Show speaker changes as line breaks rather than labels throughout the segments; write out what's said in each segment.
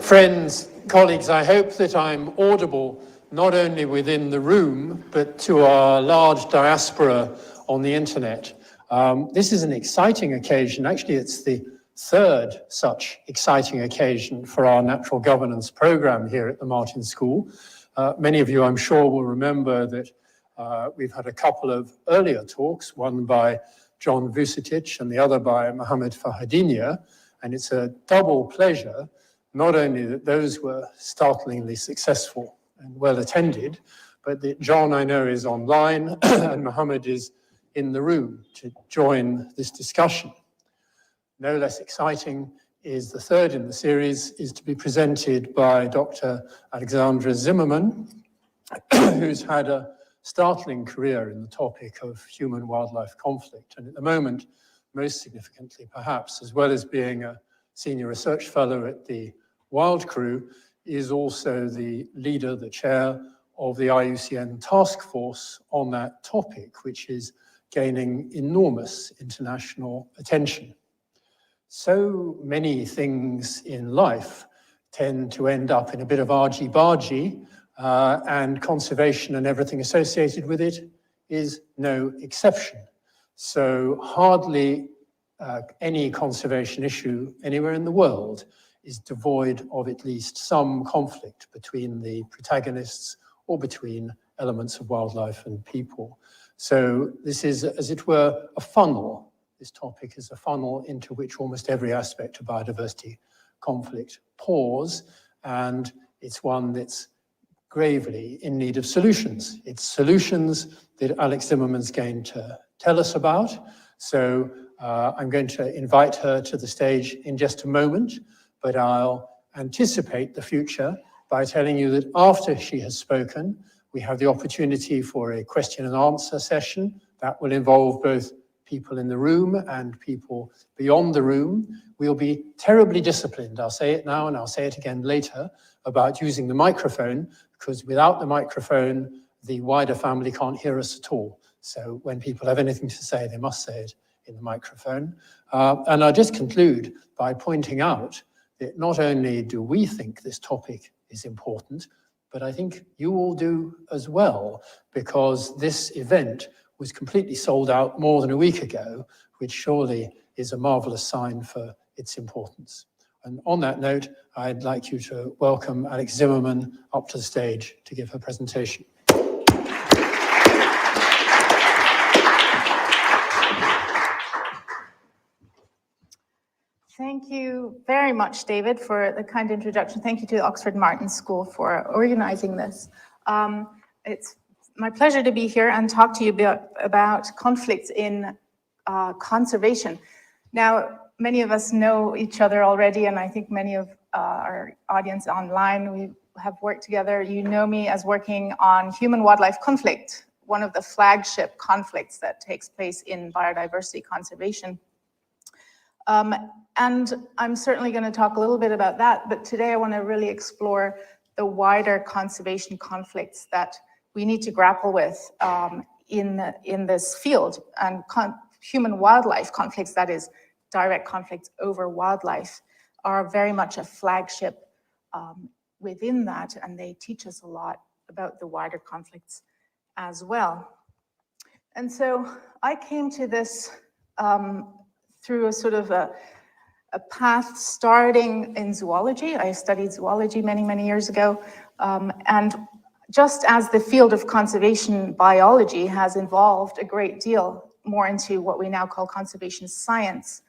Friends, colleagues, I hope that I'm audible not only within the room, but to our large diaspora on the internet. This is an exciting occasion. Actually, it's the third such exciting occasion for our natural governance program here at the Martin School. Many of you, I'm sure, will remember that we've had a couple of earlier talks, one by John Vucetich and the other by Mohammed Fahadinia, and it's a double pleasure, not only that those were startlingly successful and well attended, but that John, I know, is online and Mohammed is in the room to join this discussion. No less exciting is the third in the series, is to be presented by Dr. Alexandra Zimmermann, who's had a startling career in the topic of human-wildlife conflict. And at the moment, most significantly perhaps, as well as being a senior research fellow at the Wild Crew, is also the leader, the chair of the IUCN task force on that topic, which is gaining enormous international attention. So many things in life tend to end up in a bit of argy-bargy, and conservation and everything associated with it is no exception. So hardly any conservation issue anywhere in the world is devoid of at least some conflict between the protagonists or between elements of wildlife and people. So this is, as it were, a funnel. This topic is a funnel into which almost every aspect of biodiversity conflict pours, and it's one that's gravely in need of solutions. It's solutions that Alex Zimmermann's going to tell us about. So I'm going to invite her to the stage in just a moment, but I'll anticipate the future by telling you that after she has spoken, we have the opportunity for a question and answer session that will involve both people in the room and people beyond the room. We'll be terribly disciplined, I'll say it now and I'll say it again later, about using the microphone, because without the microphone, the wider family can't hear us at all. So when people have anything to say, they must say it in the microphone. And I'll just conclude by pointing out that not only do we think this topic is important, but I think you all do as well, because this event was completely sold out more than a week ago, which surely is a marvelous sign for its importance. And on that note, I'd like you to welcome Alex Zimmermann up to the stage to give her presentation.
Thank you very much, David, for the kind introduction. Thank you to the Oxford Martin School for organizing this. It's my pleasure to be here and talk to you about conflicts in conservation. Now, many of us know each other already, and I think many of our audience online, we have worked together. You know me as working on human-wildlife conflict, one of the flagship conflicts that takes place in biodiversity conservation. And I'm certainly going to talk a little bit about that, but today I want to really explore the wider conservation conflicts that we need to grapple with in this field, and human-wildlife conflicts, that is, direct conflicts over wildlife, are very much a flagship within that, and they teach us a lot about the wider conflicts as well. And so I came to this through a sort of a path starting in zoology. I studied zoology many, many years ago, and just as the field of conservation biology has evolved a great deal more into what we now call conservation science,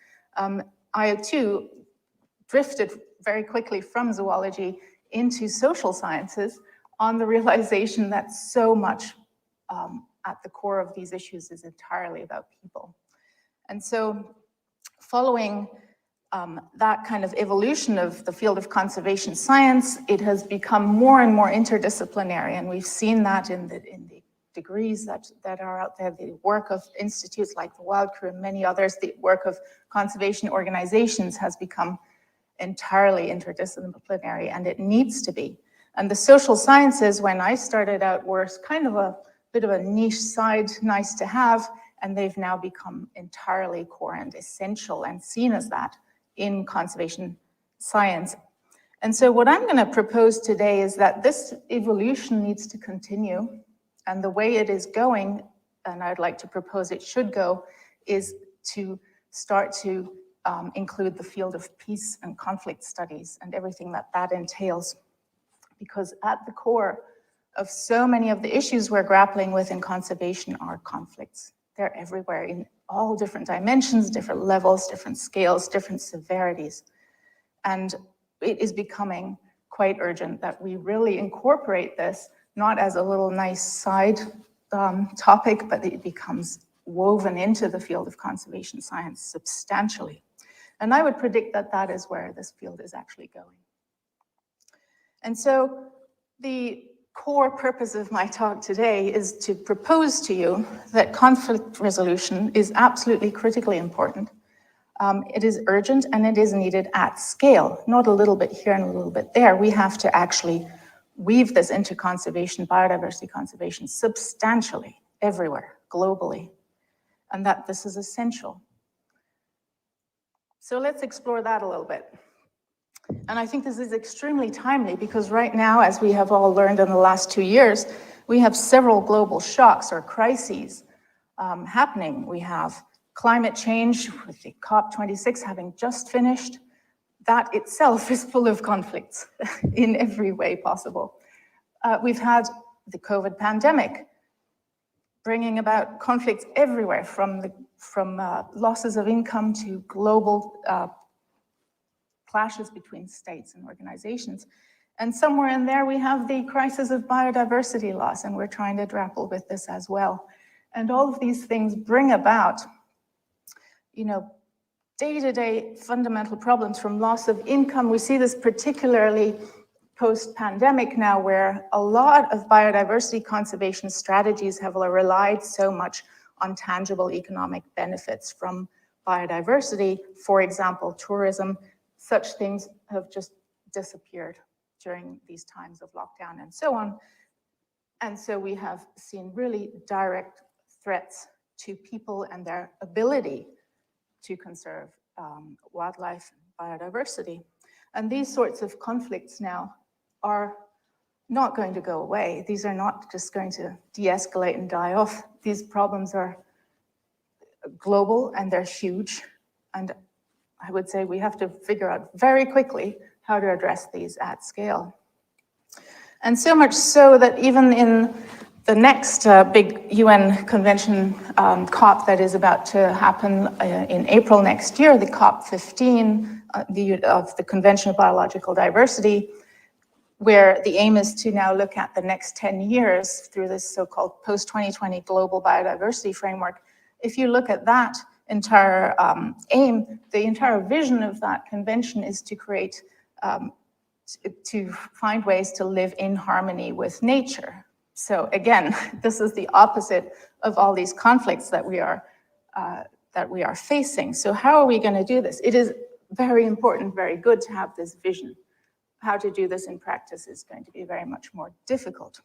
I too drifted very quickly from zoology into social sciences on the realization that so much at the core of these issues is entirely about people. And so following that kind of evolution of the field of conservation science, it has become more and more interdisciplinary, and we've seen that in the degrees that are out there, the work of institutes like the Wild Crew and many others, the work of conservation organizations has become entirely interdisciplinary, and it needs to be. And the social sciences, when I started out, were kind of a bit of a niche side, nice to have, and they've now become entirely core and essential and seen as that in conservation science. And so what I'm going to propose today is that this evolution needs to continue, and the way it is going, and I'd like to propose it should go, is to start to include the field of peace and conflict studies and everything that that entails. Because at the core of so many of the issues we're grappling with in conservation are conflicts. They're everywhere in all different dimensions, different levels, different scales, different severities. And it is becoming quite urgent that we really incorporate this, not as a little nice side topic, but it becomes woven into the field of conservation science substantially. And I would predict that that is where this field is actually going. And so the core purpose of my talk today is to propose to you that conflict resolution is absolutely critically important. It is urgent and it is needed at scale, not a little bit here and a little bit there. We have to actually weave this into conservation, biodiversity conservation, substantially everywhere, globally, and that this is essential. So let's explore that a little bit. And I think this is extremely timely because right now, as we have all learned in the last 2 years, we have several global shocks or crises happening. We have climate change with the COP26 having just finished. That itself is full of conflicts in every way possible. We've had the COVID pandemic bringing about conflicts everywhere, from losses of income to global clashes between states and organizations. And somewhere in there we have the crisis of biodiversity loss, and we're trying to grapple with this as well. And all of these things bring about, day-to-day fundamental problems, from loss of income. We see this particularly post-pandemic now, where a lot of biodiversity conservation strategies have relied so much on tangible economic benefits from biodiversity. For example, tourism. Such things have just disappeared during these times of lockdown and so on. And so we have seen really direct threats to people and their ability to conserve wildlife and biodiversity. And these sorts of conflicts now are not going to go away. These are not just going to de-escalate and die off. These problems are global and they're huge. And I would say we have to figure out very quickly how to address these at scale. And so much so that even in the next big UN convention COP that is about to happen in April next year, the COP15 of the Convention of Biological Diversity, where the aim is to now look at the next 10 years through this so-called post-2020 global biodiversity framework. If you look at that entire aim, the entire vision of that convention is to create, to find ways to live in harmony with nature. So again, this is the opposite of all these conflicts that we are facing. So how are we going to do this? It is very important, very good to have this vision. How to do this in practice is going to be very much more difficult.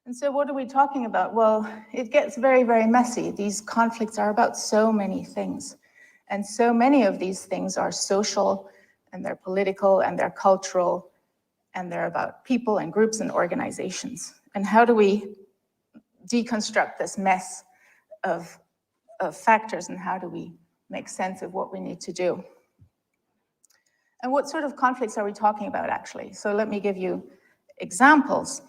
And so what are we talking about? Well, it gets very, very messy. These conflicts are about so many things. And so many of these things are social, and they're political, and they're cultural, and they're about people and groups and organizations. And how do we deconstruct this mess of factors, and how do we make sense of what we need to do? And what sort of conflicts are we talking about, actually? So let me give you examples.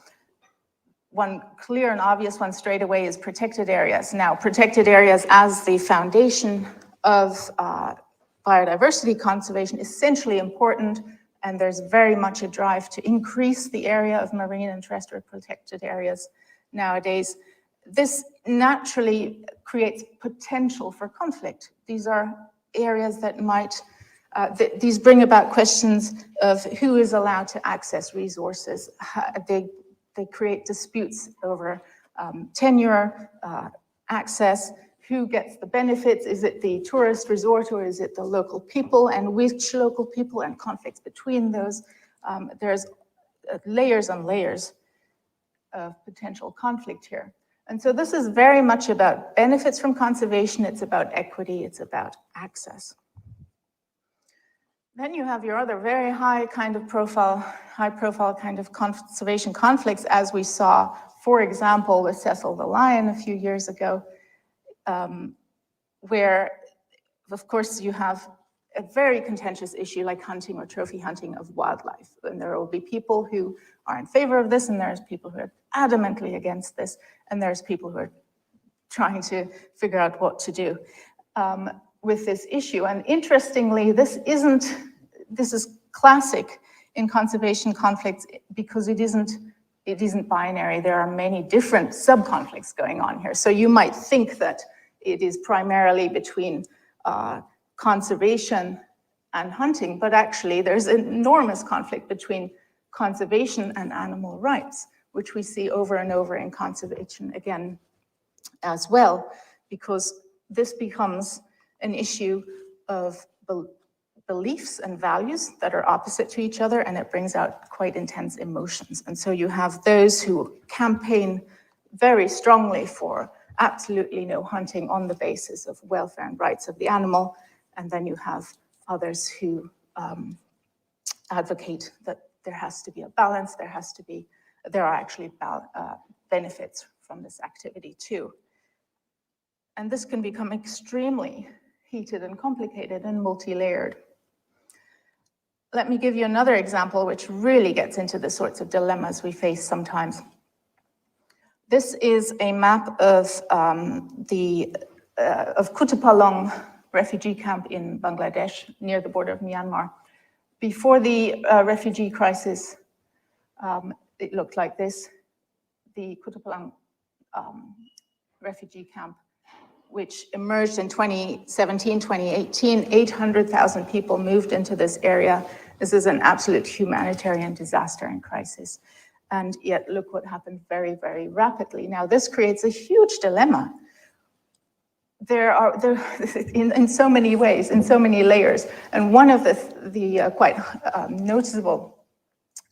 One clear and obvious one straight away is protected areas. Now, protected areas as the foundation of biodiversity conservation, essentially important, and there's very much a drive to increase the area of marine and terrestrial protected areas nowadays. This naturally creates potential for conflict. These are areas that might these bring about questions of who is allowed to access resources. They create disputes over tenure, access, who gets the benefits. Is it the tourist resort or is it the local people, and which local people, and conflicts between those. There's layers and layers of potential conflict here. And so this is very much about benefits from conservation. It's about equity. It's about access. Then you have your other very high profile kind of conservation conflicts, as we saw, for example, with Cecil the lion a few years ago, where, of course, you have a very contentious issue like hunting or trophy hunting of wildlife. And there will be people who are in favor of this, and there's people who are adamantly against this, and there's people who are trying to figure out what to do with this issue. And interestingly, this is classic in conservation conflicts because it isn't binary. There are many different sub-conflicts going on here. So you might think that it is primarily between conservation and hunting, but actually there's an enormous conflict between conservation and animal rights, which we see over and over in conservation again as well, because this becomes an issue of beliefs and values that are opposite to each other, and it brings out quite intense emotions. And so you have those who campaign very strongly for absolutely no hunting on the basis of welfare and rights of the animal, and then you have others who advocate that there has to be a balance, there are actually benefits from this activity too. And this can become extremely heated and complicated and multi-layered. Let me give you another example which really gets into the sorts of dilemmas we face sometimes. This is a map of Kutupalong refugee camp in Bangladesh, near the border of Myanmar. Before the refugee crisis, it looked like this. The Kutupalong refugee camp, which emerged in 2017, 2018, 800,000 people moved into this area. This is an absolute humanitarian disaster and crisis. And yet look what happened very, very rapidly. Now this creates a huge dilemma. In so many ways, in so many layers. And one of the quite noticeable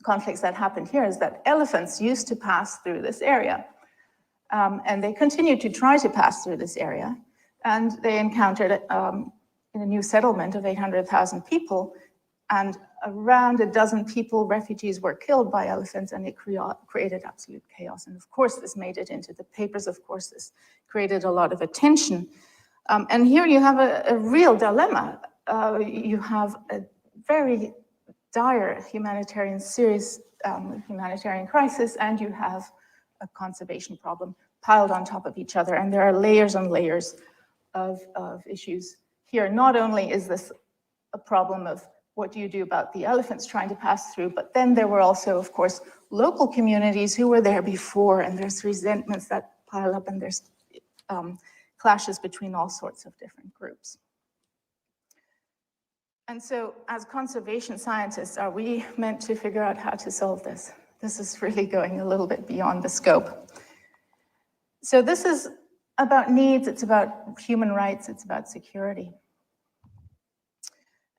conflicts that happened here is that elephants used to pass through this area. And they continued to try to pass through this area. And they encountered in a new settlement of 800,000 people, and around a dozen people, refugees, were killed by elephants, and it created absolute chaos. And of course, this made it into the papers. Of course, this created a lot of attention. And here you have a real dilemma. You have a very dire serious humanitarian crisis, and you have a conservation problem piled on top of each other. And there are layers and layers of issues here. Not only is this a problem of what do you do about the elephants trying to pass through, but then there were also, of course, local communities who were there before, and there's resentments that pile up, and there's clashes between all sorts of different groups. And so as conservation scientists, are we meant to figure out how to solve this? This is really going a little bit beyond the scope. So this is about needs, it's about human rights, it's about security.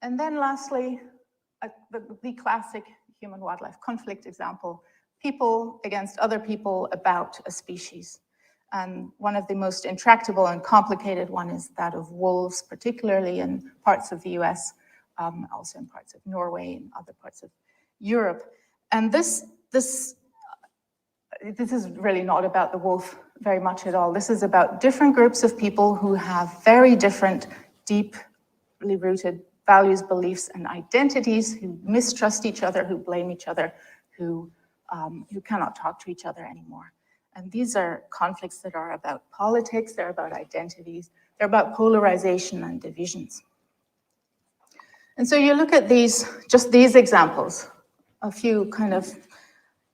And then lastly, the classic human-wildlife conflict example, people against other people about a species. And one of the most intractable and complicated one is that of wolves, particularly in parts of the US, also in parts of Norway and other parts of Europe. And this is really not about the wolf very much at all. This is about different groups of people who have very different, deeply rooted values, beliefs, and identities, who mistrust each other, who blame each other, who cannot talk to each other anymore. And these are conflicts that are about politics, they're about identities, they're about polarization and divisions. And so you look at just these examples, a few kind of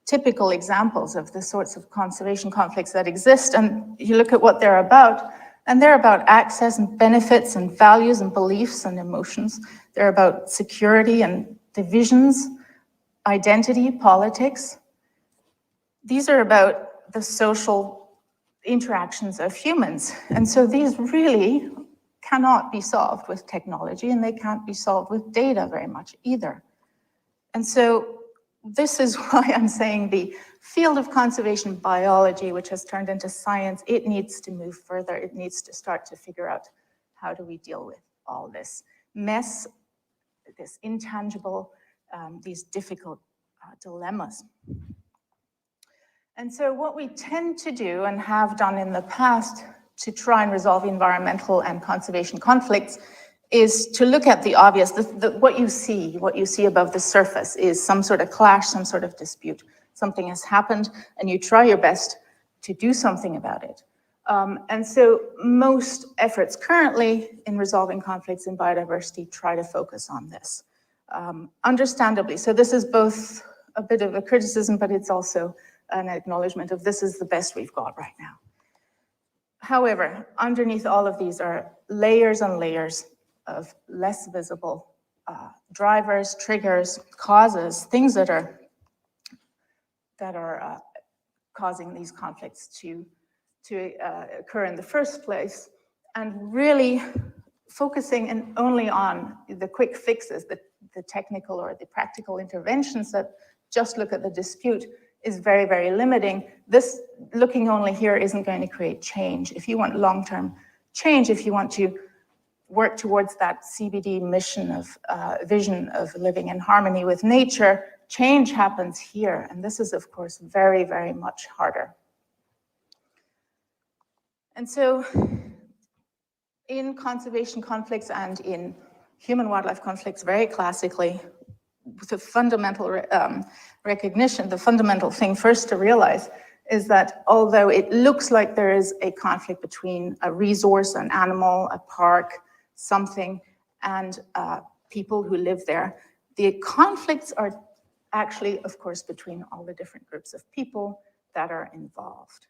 typical examples of the sorts of conservation conflicts that exist, and you look at what they're about, and they're about access and benefits and values and beliefs and emotions. They're about security and divisions, identity, politics. These are about the social interactions of humans. And so these really cannot be solved with technology, and they can't be solved with data very much either. And so this is why I'm saying the field of conservation biology, which has turned into science, it needs to move further. It needs to start to figure out how do we deal with all this mess this intangible, these difficult dilemmas. And so what we tend to do and have done in the past to try and resolve environmental and conservation conflicts is to look at the obvious. What you see above the surface is some sort of clash, some sort of dispute. Something has happened and you try your best to do something about it. And so most efforts currently in resolving conflicts in biodiversity try to focus on this. Understandably, so this is both a bit of a criticism, but it's also an acknowledgement of this is the best we've got right now. However, underneath all of these are layers and layers of less visible drivers, triggers, causes, things that are causing these conflicts to occur in the first place, and really focusing only on the quick fixes, the technical or the practical interventions that just look at the dispute is very, very limiting. This looking only here isn't going to create change. If you want long-term change, if you want to work towards that CBD mission of vision of living in harmony with nature, change happens here. And this is, of course, very, very much harder. And so in conservation conflicts and in human-wildlife conflicts, very classically, the fundamental recognition, the fundamental thing first to realize is that although it looks like there is a conflict between a resource, an animal, a park, something, and people who live there, the conflicts are actually, of course, between all the different groups of people that are involved.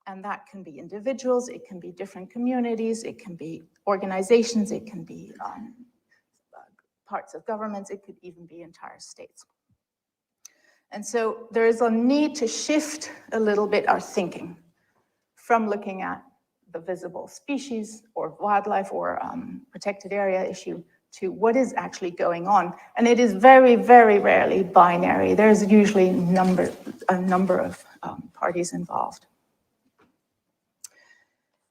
And that can be individuals, it can be different communities, it can be organizations, it can be parts of governments, it could even be entire states. And so there is a need to shift a little bit our thinking from looking at the visible species or wildlife or protected area issue to what is actually going on. And it is very, very rarely binary. There's usually a number of parties involved.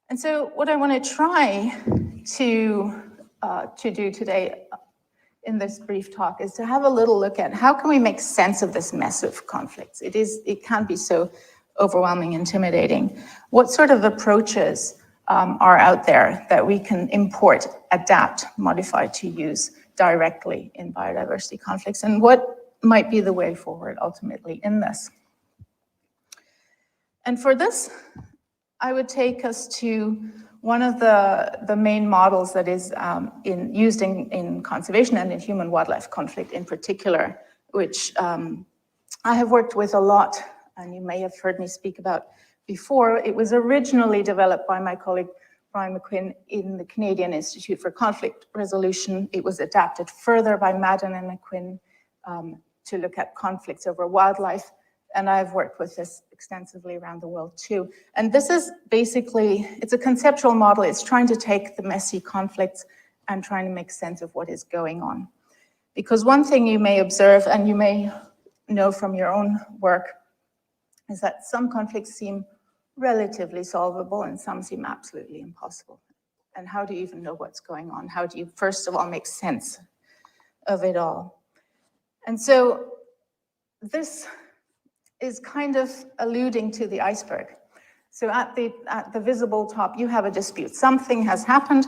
And so what I want to try to do today in this brief talk is to have a little look at how can we make sense of this mess of conflicts. It can be so overwhelming, intimidating. What sort of approaches are out there that we can import, adapt, modify to use directly in biodiversity conflicts, and what might be the way forward ultimately in this? And for this, I would take us to one of the main models that is used in conservation and in human-wildlife conflict in particular, which I have worked with a lot, and you may have heard me speak about before. It was originally developed by my colleague Brian McQuinn in the Canadian Institute for Conflict Resolution. It was adapted further by Madden and McQuinn to look at conflicts over wildlife. And I've worked with this extensively around the world too. And this is basically, it's a conceptual model. It's trying to take the messy conflicts and trying to make sense of what is going on. Because one thing you may observe, and you may know from your own work, is that some conflicts seem relatively solvable and some seem absolutely impossible. And how do you even know what's going on? How do you, first of all, make sense of it all? And so this is kind of alluding to the iceberg. So at the visible top, you have a dispute. Something has happened.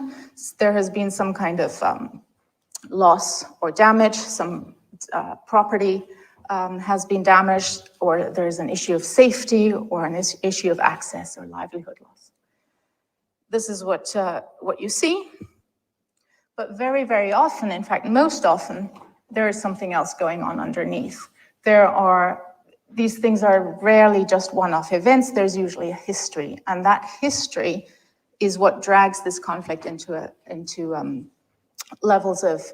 There has been some kind of loss or damage. Some property has been damaged, or there's an issue of safety or an issue of access or livelihood loss. This is what you see. But very, very often, in fact, most often, there is something else going on underneath. These things are rarely just one-off events. There's usually a history, and that history is what drags this conflict into levels of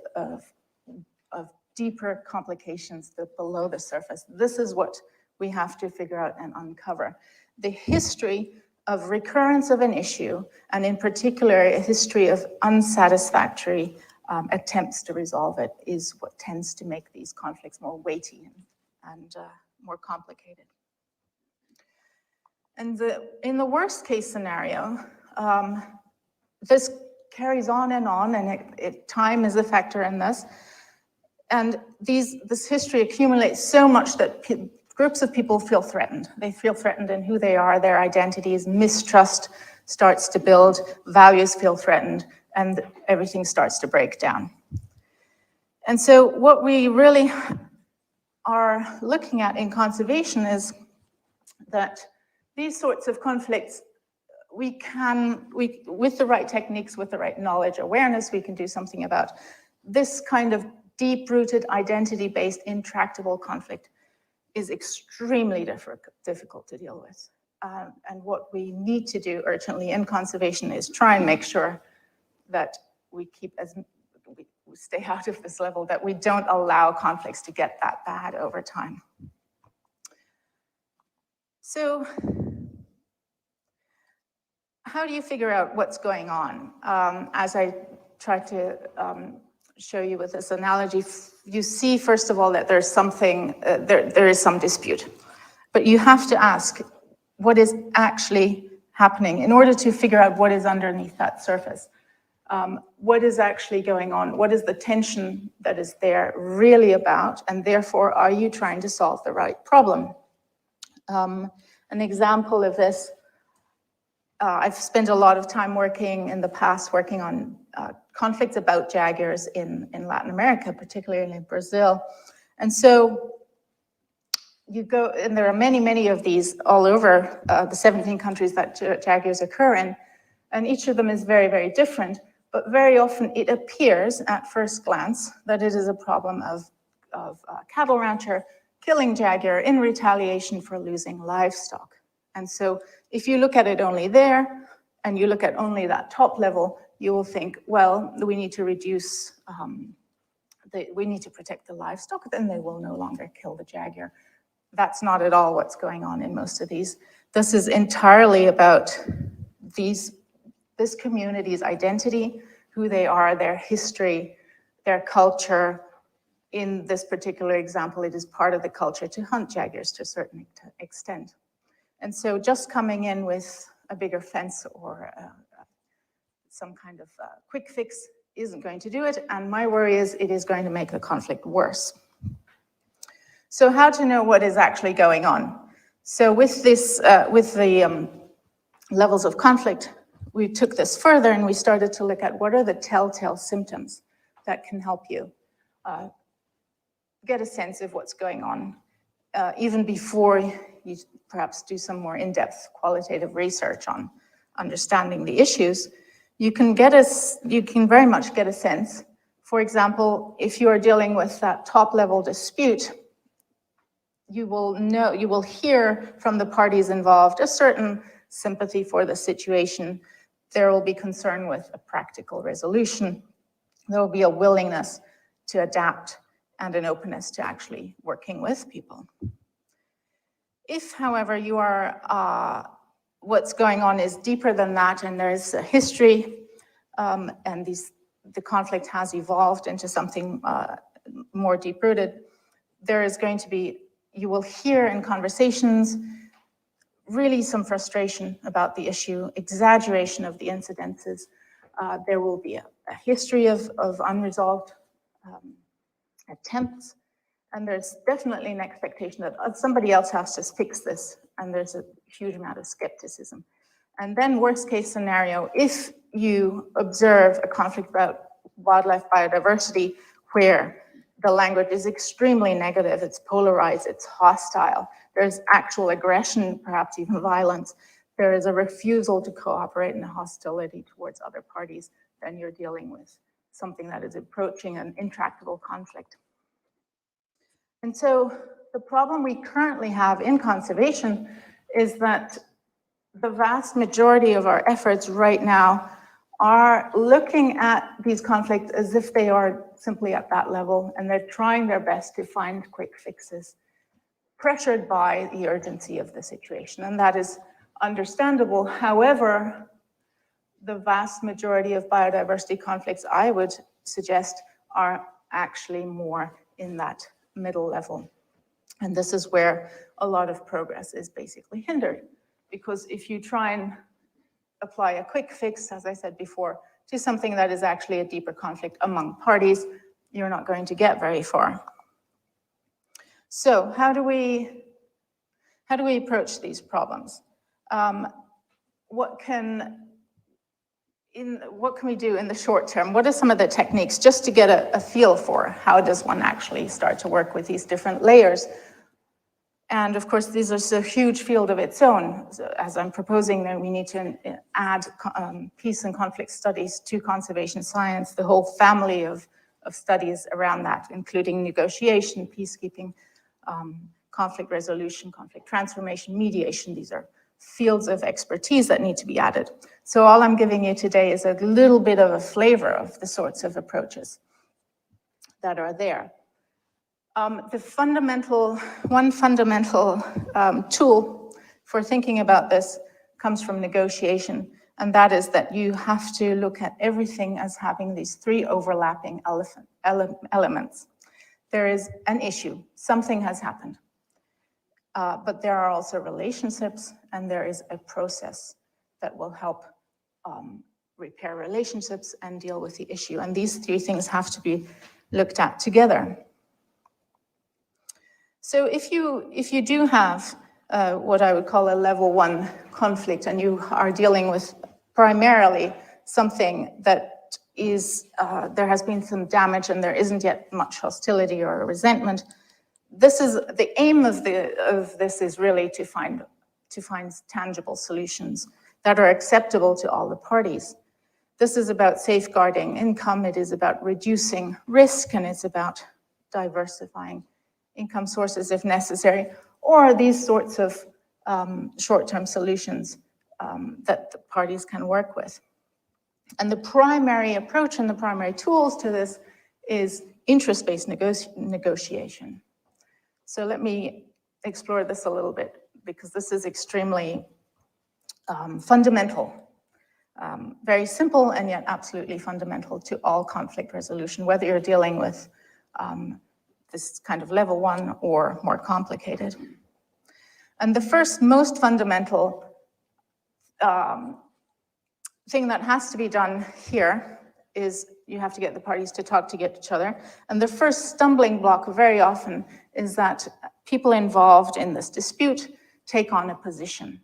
deeper complications below the surface. This is what we have to figure out and uncover. The history of recurrence of an issue, and in particular, a history of unsatisfactory attempts to resolve it, is what tends to make these conflicts more weighty and more complicated. And in the worst case scenario, this carries on, and time is a factor in this. And this history accumulates so much that groups of people feel threatened. They feel threatened in who they are, their identities, mistrust starts to build, values feel threatened, and everything starts to break down. And so what we really are looking at in conservation is that these sorts of conflicts, with the right techniques, with the right knowledge, awareness, we can do something about. This kind of deep-rooted, identity-based, intractable conflict is extremely difficult to deal with. And what we need to do urgently in conservation is try and make sure that we stay out of this level, that we don't allow conflicts to get that bad over time. So, how do you figure out what's going on? As I tried to show you with this analogy, you see, first of all, that there's something, there is some dispute. But you have to ask, what is actually happening in order to figure out what is underneath that surface? What is actually going on? What is the tension that is there really about? And therefore, are you trying to solve the right problem? An example of this, I've spent a lot of time in the past working on conflicts about jaguars in Latin America, particularly in Brazil. And so you go, and there are many, many of these all over the 17 countries that jaguars occur in, and each of them is very, very different, but very often it appears at first glance that it is a problem of a cattle rancher killing jaguar in retaliation for losing livestock. And so if you look at it only there, and you look at only that top level, you will think, well, we need to reduce, we need to protect the livestock, then they will no longer kill the jaguar. That's not at all what's going on in most of these. This is entirely about this community's identity, who they are, their history, their culture. In this particular example, it is part of the culture to hunt jaguars to a certain extent. And so just coming in with a bigger fence or some kind of quick fix isn't going to do it. And my worry is it is going to make the conflict worse. So how to know what is actually going on? So with this, with the levels of conflict, we took this further and we started to look at what are the telltale symptoms that can help you get a sense of what's going on, even before you perhaps do some more in-depth qualitative research on understanding the issues. You can very much get a sense. For example, if you are dealing with that top-level dispute, you will hear from the parties involved a certain sympathy for the situation. There will be concern with a practical resolution. There will be a willingness to adapt and an openness to actually working with people. If, however, you are, what's going on is deeper than that, and there's a history, and the conflict has evolved into something more deep-rooted, there is going to be, you will hear in conversations really some frustration about the issue, exaggeration of the incidences. There will be a history of unresolved attempts, and there's definitely an expectation that somebody else has to fix this, and there's a huge amount of skepticism. And then worst case scenario, if you observe a conflict about wildlife biodiversity where the language is extremely negative, it's polarized, it's hostile, there's actual aggression, perhaps even violence, there is a refusal to cooperate and a hostility towards other parties, then you're dealing with something that is approaching an intractable conflict. And so the problem we currently have in conservation is that the vast majority of our efforts right now are looking at these conflicts as if they are simply at that level, and they're trying their best to find quick fixes, pressured by the urgency of the situation. And that is understandable. However, the vast majority of biodiversity conflicts, I would suggest, are actually more in that middle level. And this is where a lot of progress is basically hindered. Because if you try and apply a quick fix, as I said before, to something that is actually a deeper conflict among parties, you're not going to get very far. So how do we approach these problems? What can we do in the short term? What are some of the techniques just to get a feel for how does one actually start to work with these different layers? And of course, these are a huge field of its own. So as I'm proposing that we need to add peace and conflict studies to conservation science, the whole family of studies around that, including negotiation, peacekeeping, conflict resolution, conflict transformation, mediation. These are fields of expertise that need to be added. So all I'm giving you today is a little bit of a flavor of the sorts of approaches that are there. One fundamental tool for thinking about this comes from negotiation, and that is that you have to look at everything as having these three overlapping elements. There is an issue, something has happened, but there are also relationships, and there is a process that will help repair relationships and deal with the issue. And these three things have to be looked at together. So if you do have what I would call a level 1 conflict, and you are dealing with primarily something that is, there has been some damage and there isn't yet much hostility or resentment, this is, the aim of this is really to find tangible solutions that are acceptable to all the parties. This is about safeguarding income, it is about reducing risk, and it's about diversifying income sources if necessary, or these sorts of short-term solutions that the parties can work with. And the primary approach and the primary tools to this is interest-based negotiation. So let me explore this a little bit, because this is extremely fundamental. Very simple and yet absolutely fundamental to all conflict resolution, whether you're dealing with this kind of level 1 or more complicated. And the first most fundamental thing that has to be done here is you have to get the parties to talk to each other. And the first stumbling block very often is that people involved in this dispute take on a position.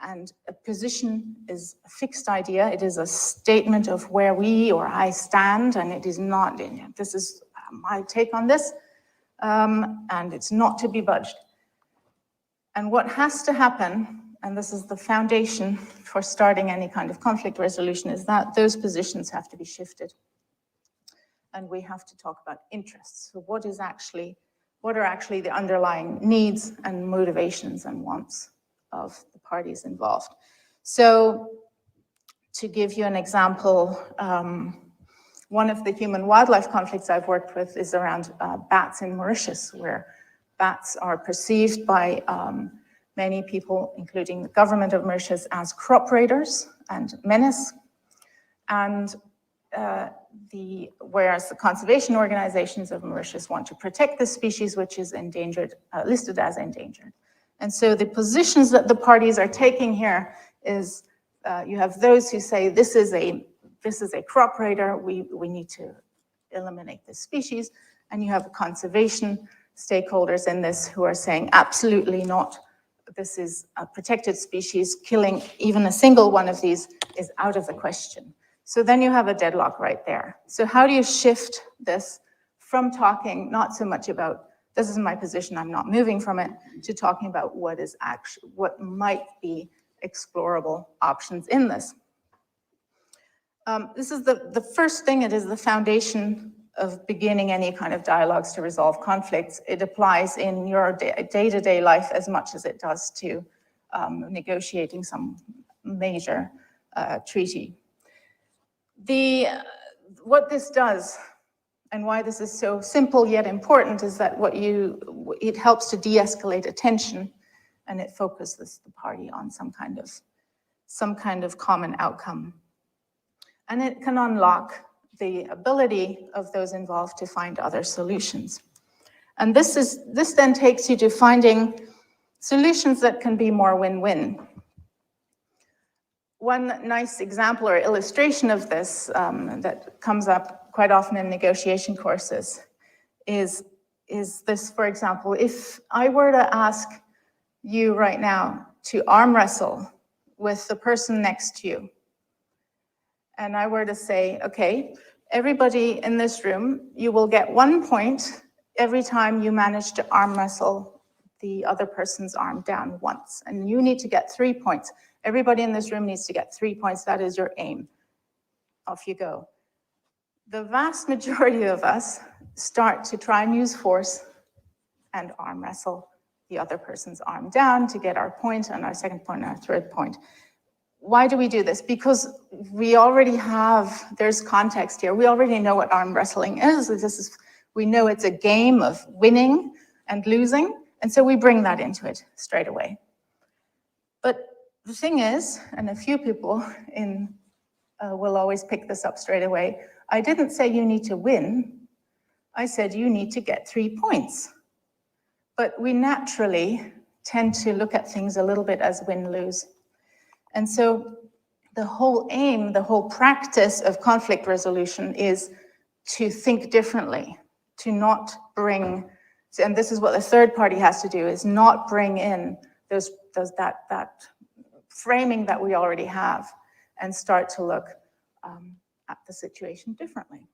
And a position is a fixed idea. It is a statement of where we or I stand, and it is not, this is my take on this, and it's not to be budged. And what has to happen, and this is the foundation for starting any kind of conflict resolution, is that those positions have to be shifted. And we have to talk about interests. So what are actually the underlying needs and motivations and wants of the parties involved? So to give you an example, one of the human-wildlife conflicts I've worked with is around bats in Mauritius, where bats are perceived by many people, including the government of Mauritius, as crop raiders and menace. And whereas the conservation organizations of Mauritius want to protect the species, which is endangered, listed as endangered. And so the positions that the parties are taking here is, you have those who say this is a crop raider, we need to eliminate this species, and you have conservation stakeholders in this who are saying absolutely not, this is a protected species, killing even a single one of these is out of the question. So then you have a deadlock right there. So how do you shift this from talking not so much about this is my position, I'm not moving from it, to talking about what might be explorable options in this. This is the first thing. It is the foundation of beginning any kind of dialogues to resolve conflicts. It applies in your day-to-day life as much as it does to negotiating some major treaty. What this does, and why this is so simple yet important, is that it helps to de-escalate a tension, and it focuses the party on some kind of common outcome. And it can unlock the ability of those involved to find other solutions. And this then takes you to finding solutions that can be more win-win. One nice example or illustration of this that comes up quite often in negotiation courses is this, for example, if I were to ask you right now to arm wrestle with the person next to you, and I were to say, okay, everybody in this room, you will get 1 point every time you manage to arm wrestle the other person's arm down once, and you need to get 3 points. Everybody in this room needs to get 3 points. That is your aim. Off you go. The vast majority of us start to try and use force and arm wrestle the other person's arm down to get our point and our second point and our third point. Why do we do this? Because we already have, there's context here. We already know what arm wrestling is. We know it's a game of winning and losing, and so we bring that into it straight away. But the thing is, and a few people will always pick this up straight away, I didn't say you need to win. I said you need to get 3 points. But we naturally tend to look at things a little bit as win-lose. And so the whole aim, the whole practice of conflict resolution is to think differently, to not bring, and this is what the third party has to do, is not bring in that framing that we already have and start to look at the situation differently.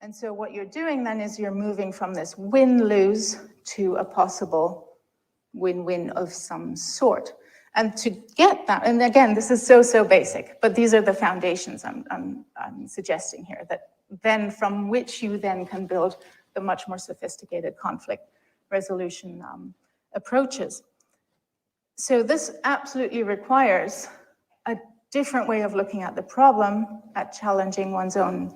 And so what you're doing then is you're moving from this win-lose to a possible win-win of some sort. And to get that, and again, this is so basic, but these are the foundations I'm suggesting here, that then from which you then can build the much more sophisticated conflict resolution approaches. So this absolutely requires a different way of looking at the problem, at challenging one's own,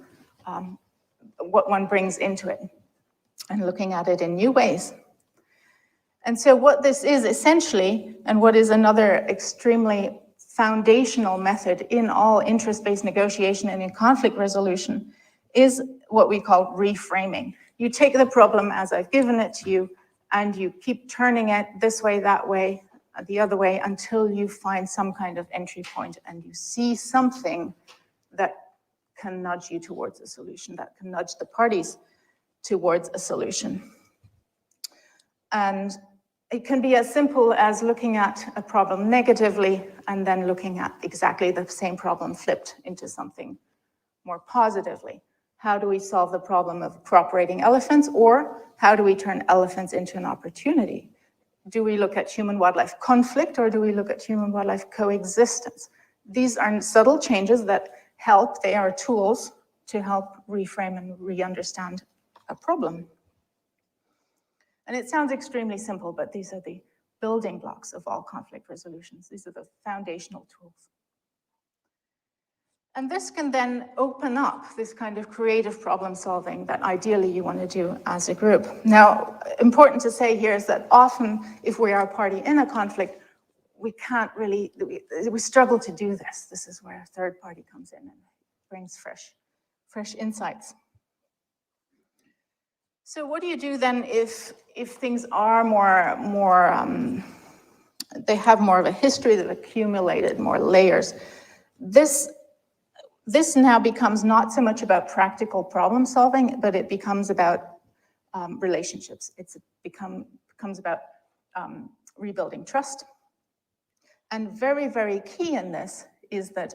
what one brings into it, and looking at it in new ways. And so what this is essentially, and what is another extremely foundational method in all interest-based negotiation and in conflict resolution, is what we call reframing. You take the problem as I've given it to you, and you keep turning it this way, that way, the other way, until you find some kind of entry point and you see something that can nudge you towards a solution, that can nudge the parties towards a solution. And it can be as simple as looking at a problem negatively and then looking at exactly the same problem flipped into something more positively. How do we solve the problem of cooperating elephants, or how do we turn elephants into an opportunity? Do we look at human-wildlife conflict, or do we look at human-wildlife coexistence? These are subtle changes that help. They are tools to help reframe and re-understand a problem. And it sounds extremely simple, but these are the building blocks of all conflict resolutions. These are the foundational tools. And this can then open up this kind of creative problem solving that ideally you want to do as a group. Now, important to say here is that often if we are a party in a conflict, we can't really, we struggle to do this. This is where a third party comes in and brings fresh insights. So what do you do then if things are they have more of a history, they've accumulated more layers? This now becomes not so much about practical problem solving, but it becomes about relationships. It becomes about rebuilding trust. And very, very key in this is that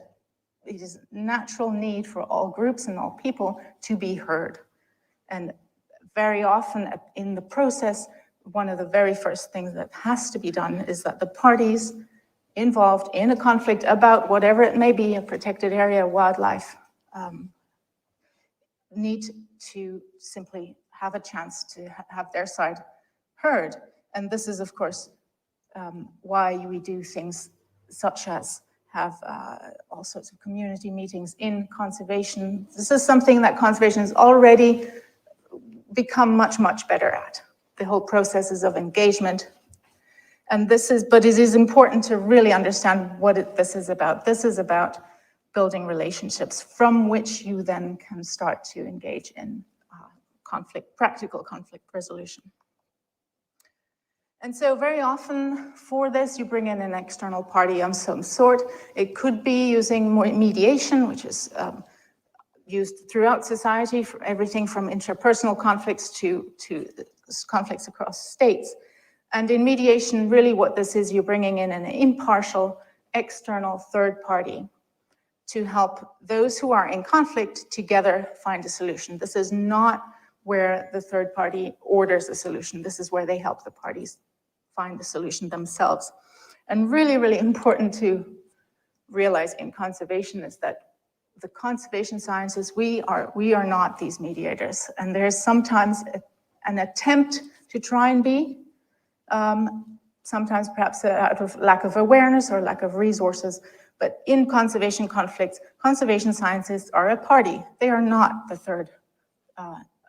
it is a natural need for all groups and all people to be heard. And very often in the process, one of the very first things that has to be done is that the parties involved in a conflict about whatever it may be, a protected area, wildlife, need to simply have a chance to have their side heard. And this is, of course, why we do things such as have all sorts of community meetings in conservation. This is something that conservation has already become much better at. The whole processes of engagement. And but it is important to really understand what this is about. This is about building relationships from which you then can start to engage in practical conflict resolution. And so very often for this, you bring in an external party of some sort. It could be using mediation, which is used throughout society for everything from interpersonal conflicts to conflicts across states. And in mediation, really what this is, you're bringing in an impartial external third party to help those who are in conflict together find a solution. This is not where the third party orders a solution. This is where they help the parties find the solution themselves. And really, really important to realize in conservation is that the conservation sciences, we are not these mediators. And there's sometimes an attempt to try and be, sometimes perhaps out of lack of awareness or lack of resources. But in conservation conflicts, conservation scientists are a party. They are not the third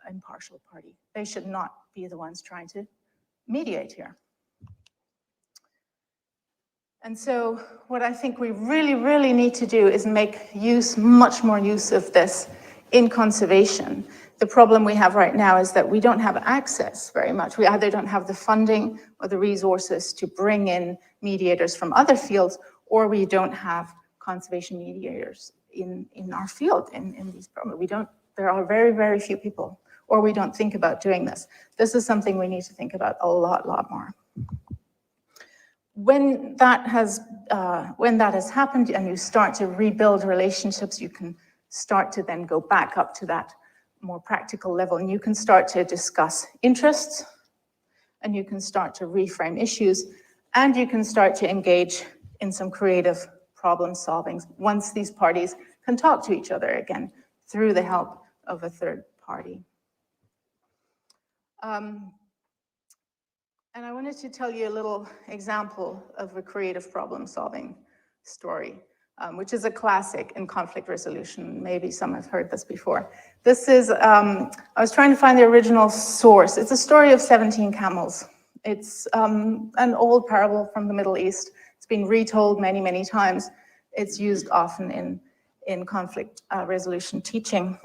impartial party. They should not be the ones trying to mediate here. And so what I think we really, really need to do is make much more use of this in conservation. The problem we have right now is that we don't have access very much. We either don't have the funding or the resources to bring in mediators from other fields, or we don't have conservation mediators in our field, in these problems. There are very, very few people, or we don't think about doing this. This is something we need to think about a lot more. When that has happened and you start to rebuild relationships, you can start to then go back up to that more practical level, and you can start to discuss interests, and you can start to reframe issues, and you can start to engage in some creative problem solving once these parties can talk to each other again through the help of a third party. And I wanted to tell you a little example of a creative problem solving story, which is a classic in conflict resolution. Maybe some have heard this before. This is, I was trying to find the original source. It's a story of 17 camels. It's an old parable from the Middle East. It's been retold many, many times. It's used often in conflict resolution teaching.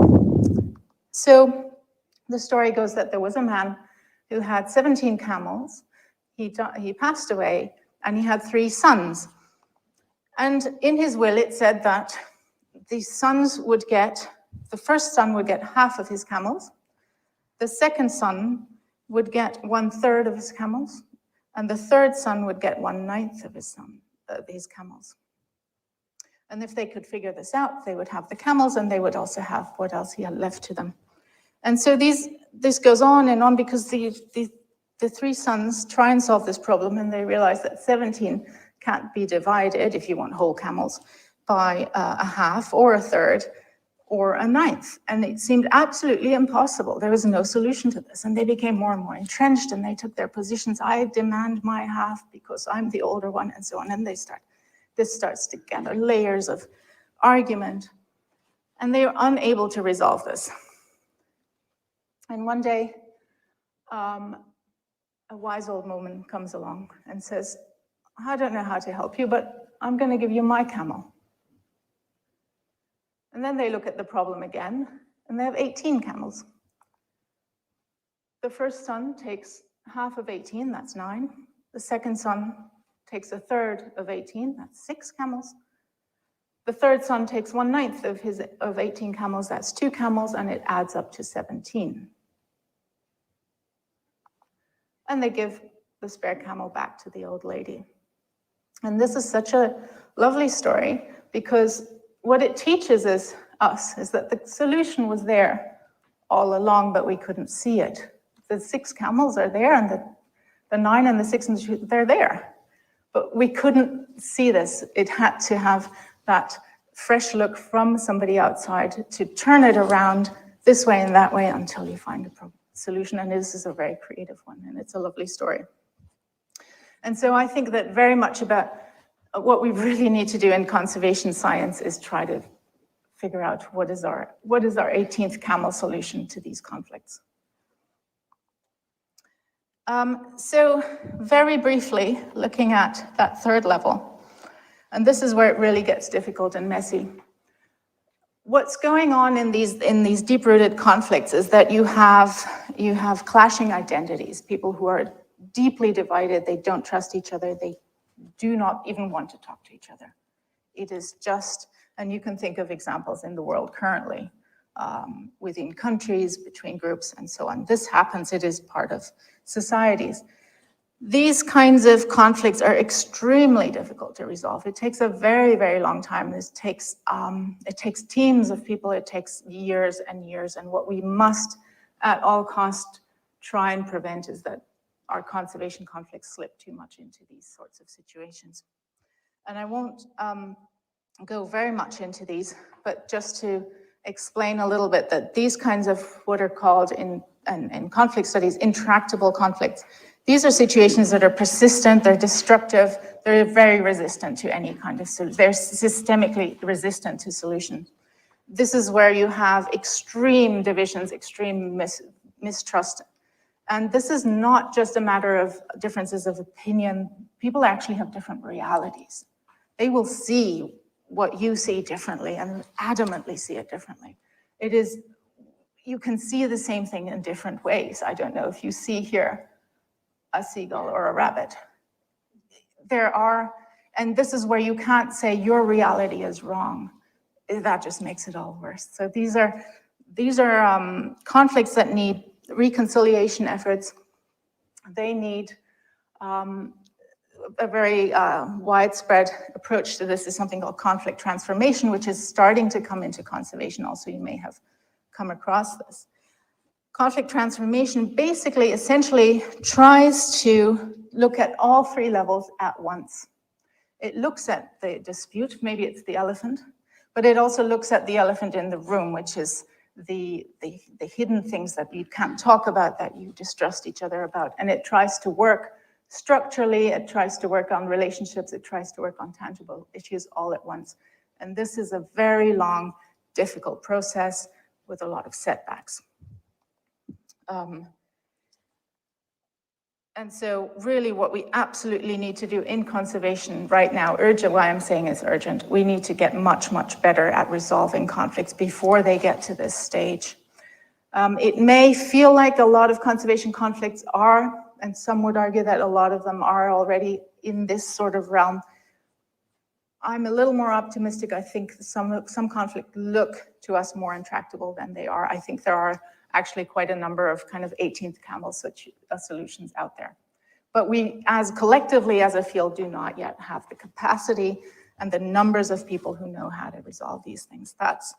So the story goes that there was a man who had 17 camels. He passed away, and he had 3 sons. And in his will, it said that the first son would get half of his camels, the second son would get 1/3 of his camels, and the third son would get 1/9 of his camels. And if they could figure this out, they would have the camels, and they would also have what else he had left to them. And so this goes on and on, because the 3 sons try and solve this problem, and they realize that 17 can't be divided, if you want whole camels, by a half or a third or a 1/9. And it seemed absolutely impossible. There was no solution to this. And they became more and more entrenched, and they took their positions. I demand my half because I'm the older one, and so on. And this starts to gather layers of argument. And they are unable to resolve this. And one day, a wise old woman comes along and says, I don't know how to help you, but I'm going to give you my camel. And then they look at the problem again, and they have 18 camels. The first son takes half of 18, that's 9. The second son takes 1/3 of 18, that's 6 camels. The third son takes 1/9 of 18 camels, that's 2 camels, and it adds up to 17. And they give the spare camel back to the old lady. And this is such a lovely story, because what it teaches us is that the solution was there all along, but we couldn't see it. The 6 camels are there, and the 9 and the 6, they're there. But we couldn't see this. It had to have that fresh look from somebody outside to turn it around this way and that way until you find a solution. And this is a very creative one, and it's a lovely story. And so I think that very much about what we really need to do in conservation science is try to figure out what is our 18th camel solution to these conflicts. So very briefly, looking at that third level, and this is where it really gets difficult and messy. What's going on in these deep-rooted conflicts is that you have clashing identities, people who are deeply divided. They don't trust each other. They do not even want to talk to each other. It is just, and you can think of examples in the world currently, within countries, between groups, and so on. This happens, it is part of societies. These kinds of conflicts are extremely difficult to resolve. It takes a very, very long time. It takes teams of people, it takes years and years, and what we must at all costs try and prevent is that our conservation conflicts slip too much into these sorts of situations. And I won't go very much into these, but just to explain a little bit that these kinds of what are called in conflict studies, intractable conflicts, these are situations that are persistent, they're destructive, they're very resistant to any kind of solution. They're systemically resistant to solutions. This is where you have extreme divisions, extreme mistrust. And this is not just a matter of differences of opinion. People actually have different realities. They will see what you see differently and adamantly see it differently. It is, you can see the same thing in different ways. I don't know if you see here a seagull or a rabbit. There are, and this is where you can't say your reality is wrong. That just makes it all worse. So these are conflicts that need reconciliation efforts. They need a very widespread approach to this is something called conflict transformation, which is starting to come into conservation also. You may have come across this. Conflict transformation basically essentially tries to look at all three levels at once. It looks at the dispute, maybe it's the elephant, but it also looks at the elephant in the room, which is the hidden things that you can't talk about, that you distrust each other about. And it tries to work structurally, it tries to work on relationships, it tries to work on tangible issues all at once. And this is a very long, difficult process with a lot of setbacks. And so really what we absolutely need to do in conservation right now, urgent, why I'm saying is urgent, we need to get much, much better at resolving conflicts before they get to this stage. It may feel like a lot of conservation conflicts are, and some would argue that a lot of them are already in this sort of realm. I'm a little more optimistic. I think some conflicts look to us more intractable than they are. I think there are actually quite a number of kind of 18th camel solutions out there. But we, as collectively as a field, do not yet have the capacity and the numbers of people who know how to resolve these things. That's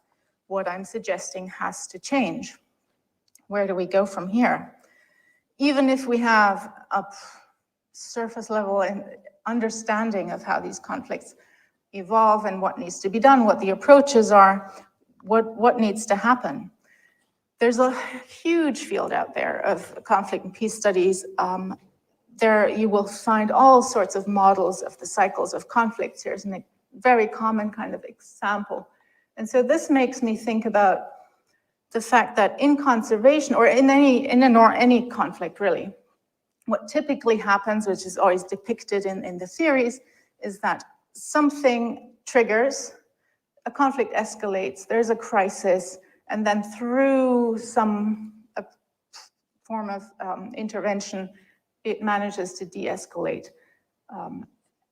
what I'm suggesting has to change. Where do we go from here? Even if we have a surface level understanding of how these conflicts evolve and what needs to be done, what the approaches are, what needs to happen. There's a huge field out there of conflict and peace studies. There you will find all sorts of models of the cycles of conflicts. Here's a very common kind of example. And so this makes me think about the fact that in conservation, or in any conflict really, what typically happens, which is always depicted in the theories, is that something triggers, a conflict escalates, there's a crisis, and then through some form of intervention, it manages to de-escalate.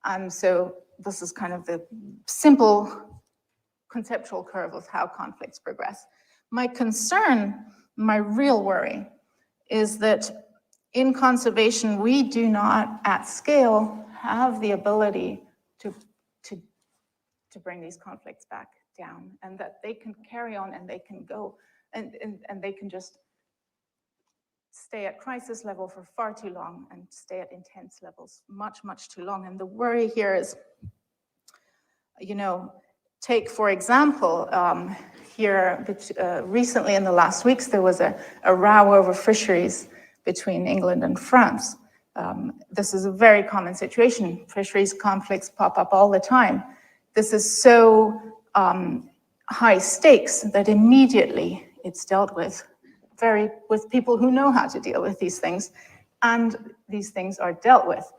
And so this is kind of the simple conceptual curve of how conflicts progress. My concern, my real worry, is that in conservation, we do not, at scale, have the ability to bring these conflicts back down, and that they can carry on and they can go, and they can just stay at crisis level for far too long and stay at intense levels much, much too long. And the worry here is, you know, take, for example, here recently in the last weeks, there was a row over fisheries between England and France. This is a very common situation. Fisheries conflicts pop up all the time. This is so high stakes that immediately it's dealt with with people who know how to deal with these things, and these things are dealt with.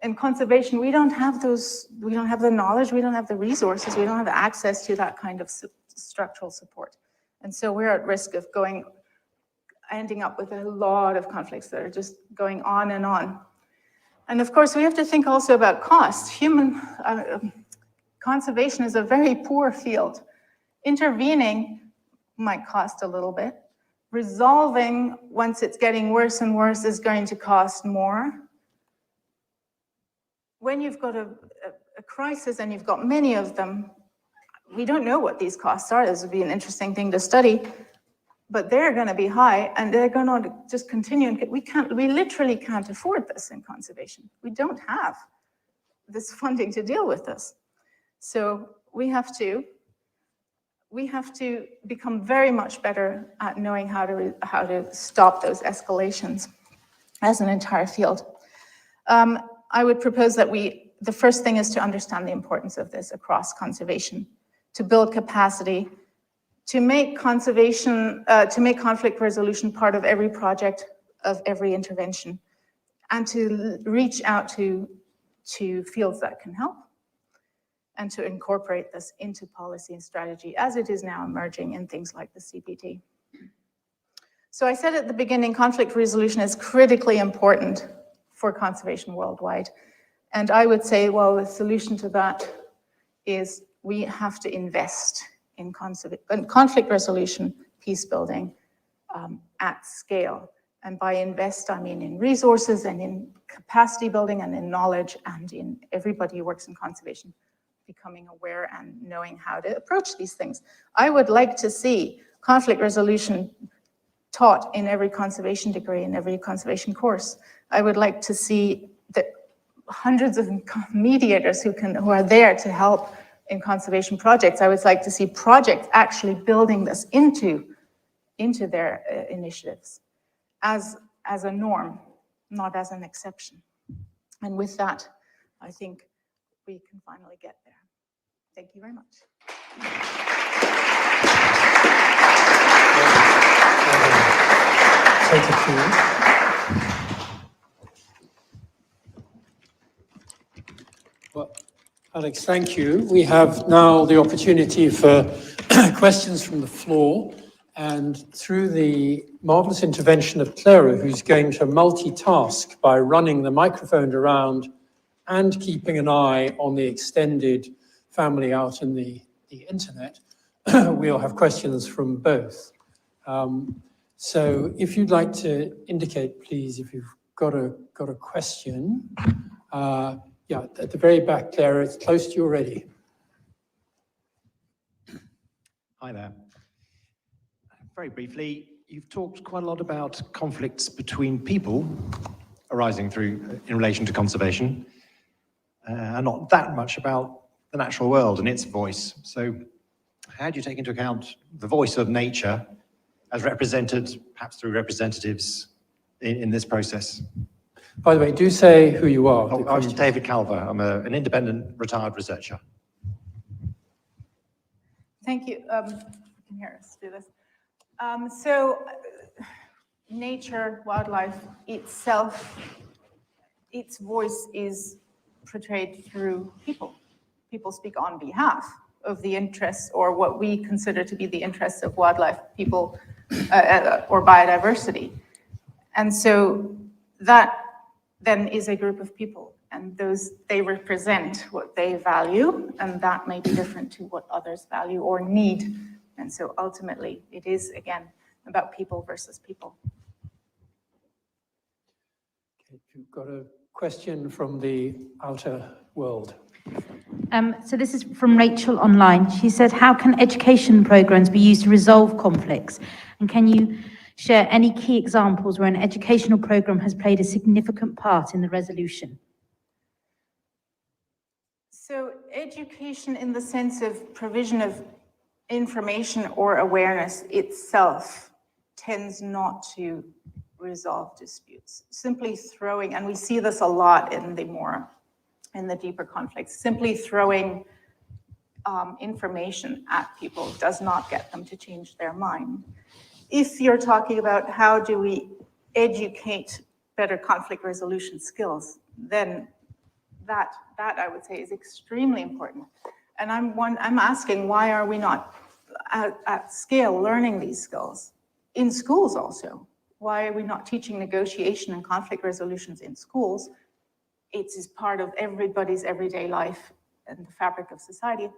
In conservation, we don't have those, we don't have the knowledge, we don't have the resources, we don't have access to that kind of structural support. And so we're at risk of ending up with a lot of conflicts that are just going on and on. And of course, we have to think also about cost. Human conservation is a very poor field. Intervening might cost a little bit. Resolving, once it's getting worse and worse, is going to cost more. When you've got a crisis, and you've got many of them, we don't know what these costs are. This would be an interesting thing to study, but they're going to be high, and they're going to just continue. We literally can't afford this in conservation. We don't have this funding to deal with this. So we have to become very much better at knowing how to stop those escalations as an entire field. I would propose that the first thing is to understand the importance of this across conservation, to build capacity, to make conservation, to make conflict resolution part of every project, of every intervention, and to reach out to fields that can help, and to incorporate this into policy and strategy as it is now emerging in things like the CPT. So I said at the beginning, conflict resolution is critically important for conservation worldwide. And I would say, well, the solution to that is we have to invest in conflict resolution, peace building at scale. And by invest, I mean in resources and in capacity building and in knowledge and in everybody who works in conservation becoming aware and knowing how to approach these things. I would like to see conflict resolution taught in every conservation degree, in every conservation course. I would like to see that hundreds of mediators who are there to help in conservation projects. I would like to see projects actually building this into their initiatives as a norm, not as an exception. And with that, I think we can finally get there. Thank you very much.
Take it to you. Well, Alex, thank you. We have now the opportunity for questions from the floor, and through the marvelous intervention of Clara, who's going to multitask by running the microphone around and keeping an eye on the extended family out in the internet, we'll have questions from both. So if you'd like to indicate, please, if you've got a question. Yeah, at the very back, Clara, it's close to you already.
Hi there. Very briefly, you've talked quite a lot about conflicts between people arising in relation to conservation, and not that much about the natural world and its voice. So how do you take into account the voice of nature as represented, perhaps through representatives in this process?
By the way, do say who you are.
Oh, I'm David Calver. I'm an independent retired researcher.
Thank you. You can hear us do this. So nature, wildlife itself, its voice is portrayed through people. People speak on behalf of the interests, or what we consider to be the interests of wildlife, people, or biodiversity. And so that then is a group of people, and they represent what they value, and that may be different to what others value or need. And so ultimately, it is, again, about people versus people.
Okay, you've got a question from the outer world.
So this is from Rachel online. She said, how can education programs be used to resolve conflicts? And can you share any key examples where an educational program has played a significant part in the resolution?
So education in the sense of provision of information or awareness itself tends not to resolve disputes. Simply throwing, and we see this a lot in the deeper conflicts, simply throwing information at people does not get them to change their mind. If you're talking about how do we educate better conflict resolution skills, then that I would say is extremely important. And I'm asking, why are we not at scale learning these skills? In schools also. Why are we not teaching negotiation and conflict resolutions in schools? it is part of everybody's everyday life and the fabric of society.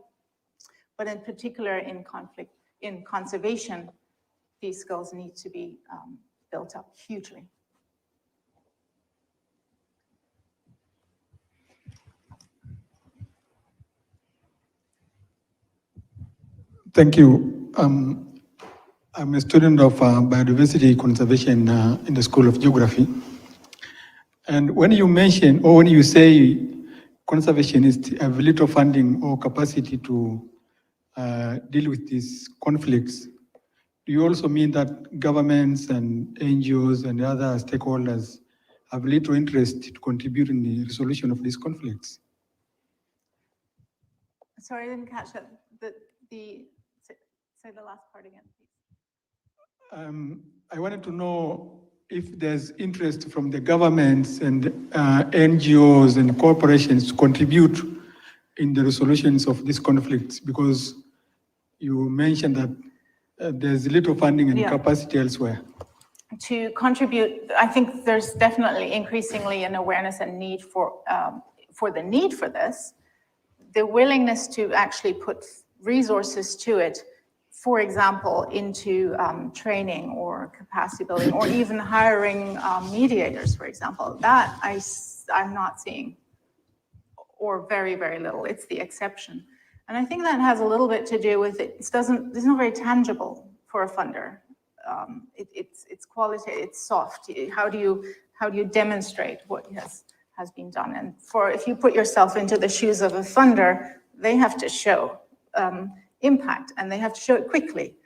But in particular, in conflict, in conservation, these skills need to be built up hugely.
Thank you. I'm a student of biodiversity conservation in the School of Geography. And when you mention, or when you say conservationists have little funding or capacity to deal with these conflicts, do you also mean that governments and NGOs and other stakeholders have little interest to contribute in the resolution of these conflicts?
Sorry, I didn't catch that. Say the last part again, please.
I wanted to know if there's interest from the governments and NGOs and corporations to contribute in the resolutions of these conflicts, because you mentioned that there's little funding and capacity elsewhere.
To contribute, I think there's definitely increasingly an awareness and need for the need for this, the willingness to actually put resources to it, for example, into training or capacity building, or even hiring mediators, for example. That I'm not seeing, or very, very little. It's the exception. And I think that has a little bit to do with it's not very tangible for a funder. It's qualitative, it's soft. How do you demonstrate what has been done? And if you put yourself into the shoes of a funder, they have to show impact, and they have to show it quickly.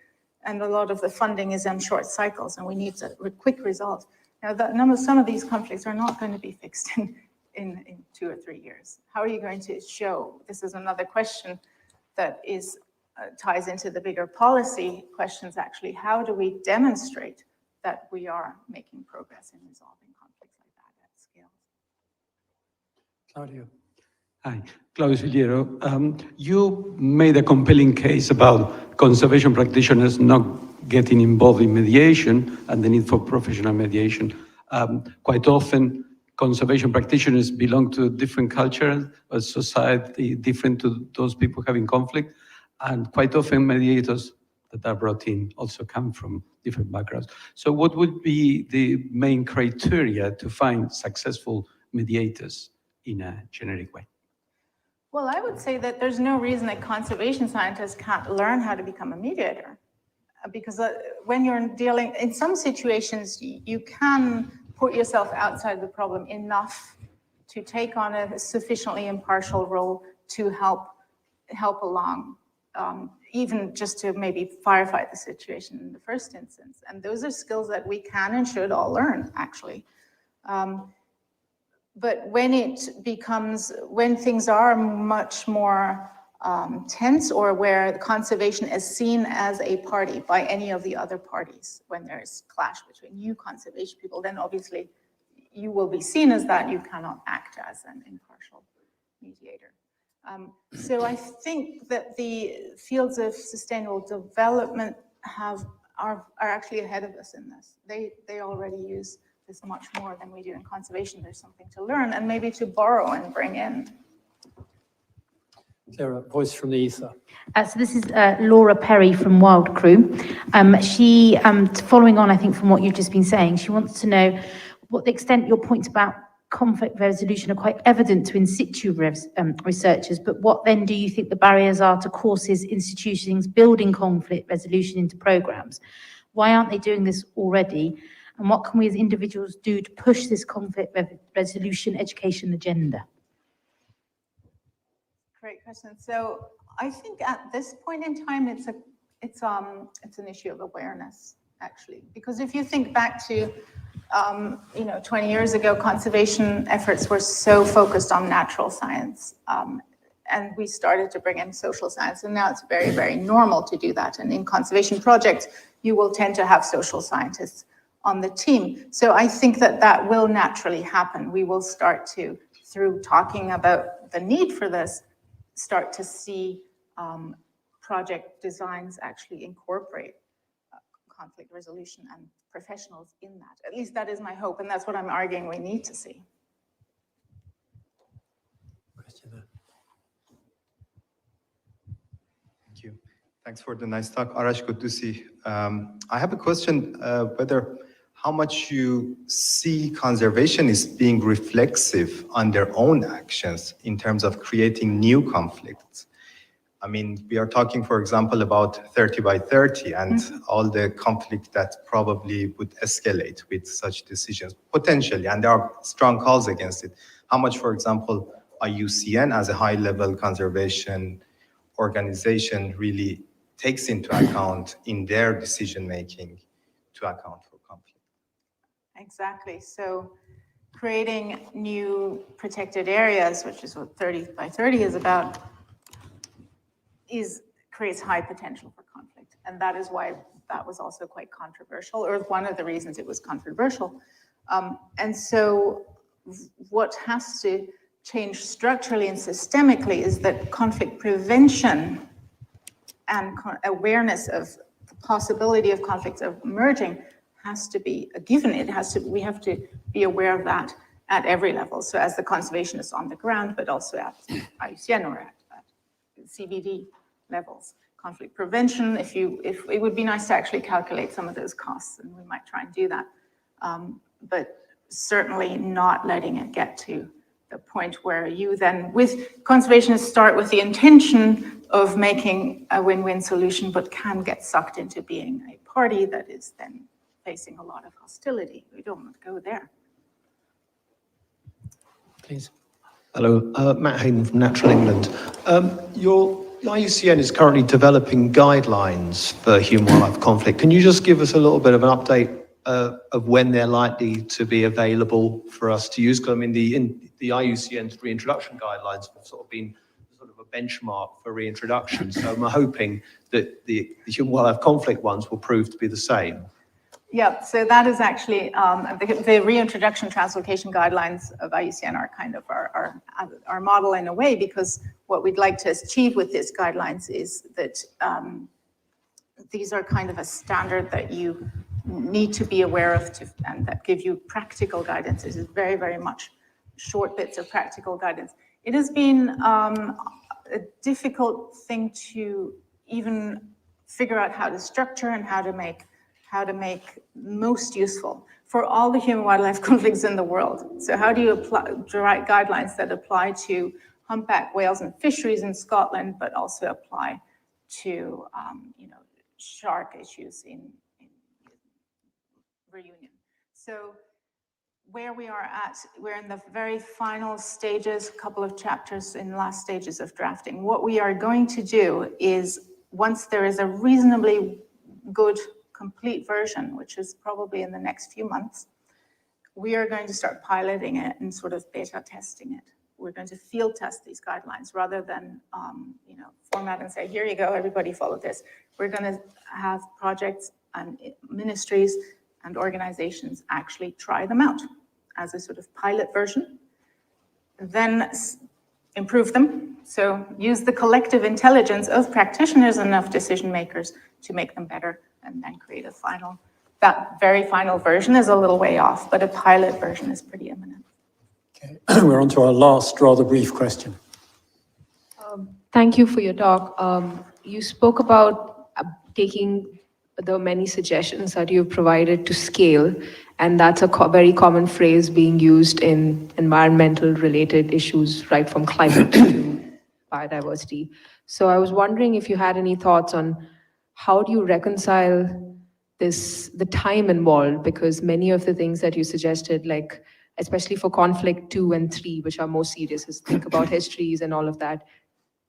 And a lot of the funding is in short cycles, and we need a quick result. Now, some of these conflicts are not going to be fixed in 2 or 3 years. How are you going to show? This is another question that ties into the bigger policy questions, actually. How do we demonstrate that we are making progress in resolving conflicts like that at scale?
Claudio.
Hi, Claudio Filiero. You made a compelling case about conservation practitioners not getting involved in mediation and the need for professional mediation. Quite often, conservation practitioners belong to a different culture, a society different to those people having conflict, and quite often mediators that are brought in also come from different backgrounds. So what would be the main criteria to find successful mediators in a generic way?
Well, I would say that there's no reason that conservation scientists can't learn how to become a mediator. Because when you're dealing, in some situations, you can put yourself outside the problem enough to take on a sufficiently impartial role to help along, even just to maybe firefight the situation in the first instance. And those are skills that we can and should all learn, actually. But when things are much more tense, or where the conservation is seen as a party by any of the other parties, when there's clash between you conservation people, then obviously you will be seen as that. You cannot act as an impartial mediator. So I think that the fields of sustainable development are actually ahead of us in this. They already use this much more than we do in conservation. There's something to learn and maybe to borrow and bring in.
Sarah, voice from the ether.
So this is Laura Perry from Wild Crew. She, following on, I think, from what you've just been saying, she wants to know what the extent your points about conflict resolution are quite evident to in situ researchers, but what then do you think the barriers are to courses, institutions building conflict resolution into programs? Why aren't they doing this already? And what can we as individuals do to push this conflict resolution education agenda?
Great question. So I think at this point in time, it's an issue of awareness, actually, because if you think back to 20 years ago, conservation efforts were so focused on natural science, and we started to bring in social science, and now it's very, very normal to do that. And in conservation projects, you will tend to have social scientists on the team. So I think that will naturally happen. We will start to, through talking about the need for this, start to see project designs actually incorporate conflict resolution and professionals in that. At least that is my hope, and that's what I'm arguing we need to see.
Thanks for the nice talk, Arash. Good to see. I have a question, whether how much you see conservationists being reflexive on their own actions in terms of creating new conflicts. I mean, we are talking, for example, about 30 by 30 and all the conflict that probably would escalate with such decisions, potentially, and there are strong calls against it. How much, for example, IUCN as a high-level conservation organization really takes into account in their decision-making to account for conflict?
Exactly. So creating new protected areas, which is what 30 by 30 is about, creates high potential for conflict. And that is why that was also quite controversial, or one of the reasons it was controversial. And so what has to change structurally and systemically is that conflict prevention and awareness of the possibility of conflicts emerging has to be a given. We have to be aware of that at every level. So as the conservationists on the ground, but also at IUCN or at CBD levels. Conflict prevention, if it would be nice to actually calculate some of those costs, and we might try and do that. But certainly not letting it get to the point where you then, with conservationists, start with the intention of making a win-win solution, but can get sucked into being a party that is then facing a lot of hostility. We don't want to go there.
Please.
Hello, Matt Hayden from Natural England. Your IUCN is currently developing guidelines for human-wildlife conflict. Can you just give us a little bit of an update of when they're likely to be available for us to use? Because I mean, the IUCN's reintroduction guidelines have sort of been sort of a benchmark for reintroduction. So I'm hoping that the human-wildlife conflict ones will prove to be the same.
Yeah, so that is actually, the reintroduction translocation guidelines of IUCN are kind of our model in a way, because what we'd like to achieve with these guidelines is that these are kind of a standard that you need to be aware of and that give you practical guidance. This is very, very much short bits of practical guidance. It has been a difficult thing to even figure out how to structure and how to make most useful for all the human wildlife conflicts in the world. So how do you write guidelines that apply to humpback whales and fisheries in Scotland, but also apply to shark issues in Reunion? So where we are at, we're in the very final stages, a couple of chapters in the last stages of drafting. What we are going to do is, once there is a reasonably good complete version, which is probably in the next few months, we are going to start piloting it and sort of beta testing it. We're going to field test these guidelines rather than format and say, here you go, everybody follow this. We're going to have projects and ministries and organizations actually try them out as a sort of pilot version, then improve them. So use the collective intelligence of practitioners and of decision makers to make them better, and then create a final. That very final version is a little way off, but a pilot version is pretty imminent.
Okay, we're on to our last rather brief question.
Thank you for your talk. You spoke about taking the many suggestions that you've provided to scale, and that's a very common phrase being used in environmental related issues, right from climate to biodiversity. So I was wondering if you had any thoughts on how do you reconcile the time involved, because many of the things that you suggested, like especially for conflict 2 and 3, which are more serious, is think about histories and all of that,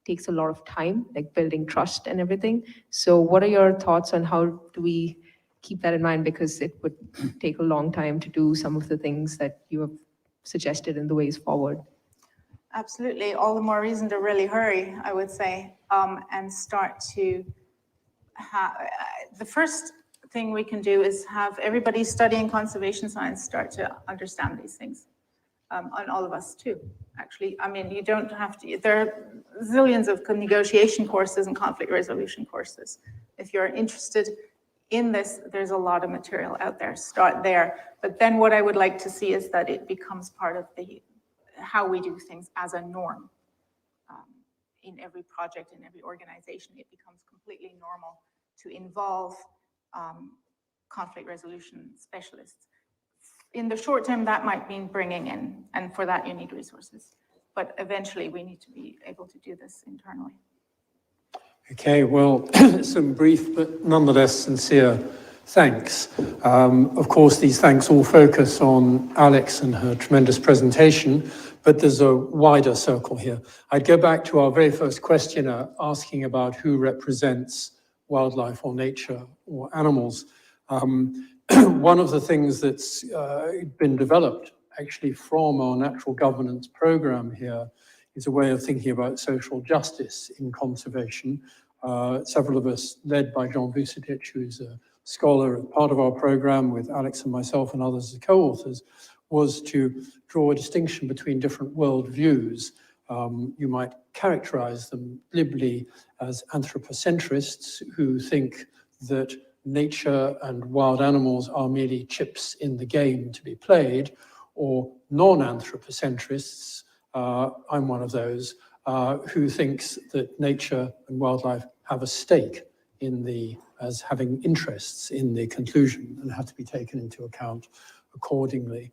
takes a lot of time, like building trust and everything. So what are your thoughts on how do we keep that in mind, because it would take a long time to do some of the things that you have suggested in the ways forward?
Absolutely, all the more reason to really hurry, I would say, and start to the first thing we can do is have everybody studying conservation science start to understand these things, and all of us too, actually. I mean, you don't have to, there are zillions of negotiation courses and conflict resolution courses. If you're interested in this, there's a lot of material out there, start there. But then what I would like to see is that it becomes part of how we do things as a norm in every project, in every organization, it becomes completely normal to involve conflict resolution specialists. In the short term, that might mean bringing in, and for that you need resources. But eventually we need to be able to do this internally.
Okay, well, some brief but nonetheless sincere thanks. Of course, these thanks all focus on Alex and her tremendous presentation, but there's a wider circle here. I'd go back to our very first questioner asking about who represents wildlife or nature or animals. One of the things that's been developed actually from our natural governance program here is a way of thinking about social justice in conservation. Several of us, led by John Vucetich, who's a scholar, part of our program with Alex and myself and others as co-authors, was to draw a distinction between different worldviews. You might characterize them glibly as anthropocentrists who think that nature and wild animals are merely chips in the game to be played, or non-anthropocentrists, I'm one of those, who thinks that nature and wildlife have a stake in as having interests in the conclusion and have to be taken into account accordingly.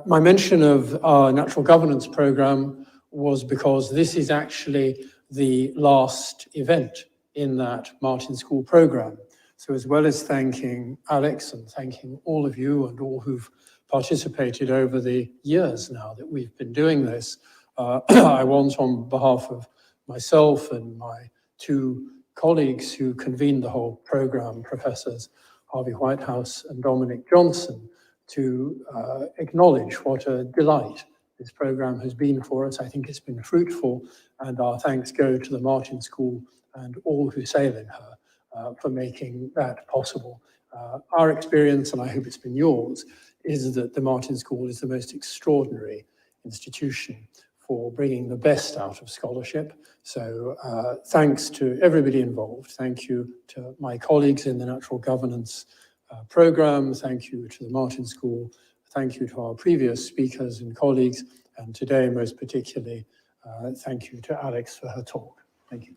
My mention of our natural governance program was because this is actually the last event in that Martin School program. So as well as thanking Alex and thanking all of you and all who've participated over the years now that we've been doing this, I want, on behalf of myself and my two colleagues who convened the whole program, Professors Harvey Whitehouse and Dominic Johnson, to acknowledge what a delight this program has been for us. I think it's been fruitful, and our thanks go to the Martin School and all who sail in her for making that possible. Our experience, and I hope it's been yours, is that the Martin School is the most extraordinary institution for bringing the best out of scholarship. So thanks to everybody involved. Thank you to my colleagues in the natural governance program. Thank you to the Martin School. Thank you to our previous speakers and colleagues. And today, most particularly, thank you to Alex for her talk. Thank you.